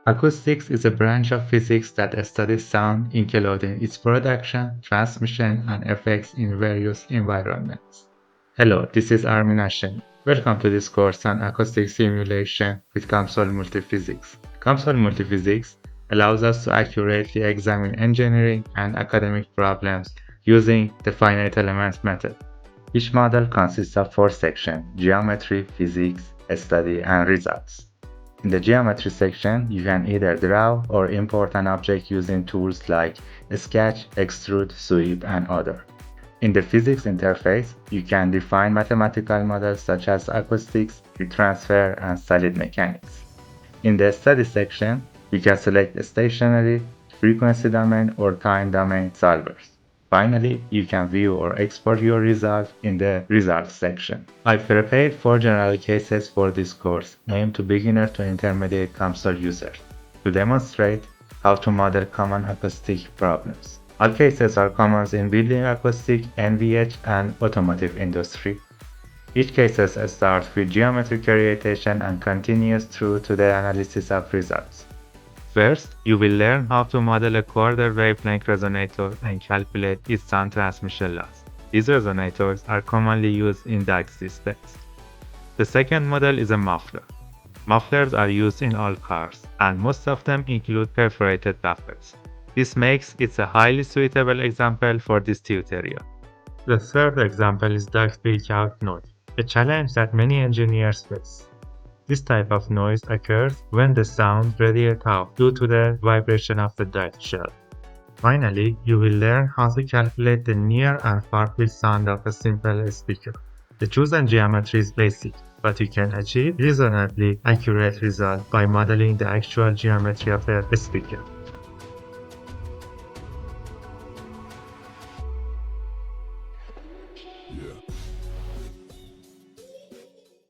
Acoustics is a branch of physics that studies sound, including its production, transmission, and effects in various environments. Hello, this is Armin Ashen. Welcome to this course on acoustic simulation with COMSOL Multiphysics. COMSOL Multiphysics allows us to accurately examine engineering and academic problems using the finite elements method. Each model consists of 4 sections: geometry, physics, study, and results. In the geometry section, you can either draw or import an object using tools like sketch, extrude, sweep, and other. In the physics interface, you can define mathematical models such as acoustics, heat transfer, and solid mechanics. In the study section, you can select stationary, frequency domain, or time domain solvers. Finally, you can view or export your result in the results section. I've prepared 4 general cases for this course, aimed to beginner to intermediate COMSOL users, to demonstrate how to model common acoustic problems. All cases are common in building acoustic, NVH, and automotive industry. Each case starts with geometric orientation and continues through to the analysis of results. First, you will learn how to model a quarter wavelength resonator and calculate its sound transmission loss. These resonators are commonly used in duct systems. The second model is a muffler. Mufflers are used in all cars, and most of them include perforated buffers. This makes it a highly suitable example for this tutorial. The third example is duct leakage noise, a challenge that many engineers face. This type of noise occurs when the sound radiates out due to the vibration of the duct shell. Finally, you will learn how to calculate the near and far field sound of a simple speaker. The chosen geometry is basic, but you can achieve reasonably accurate results by modeling the actual geometry of a speaker.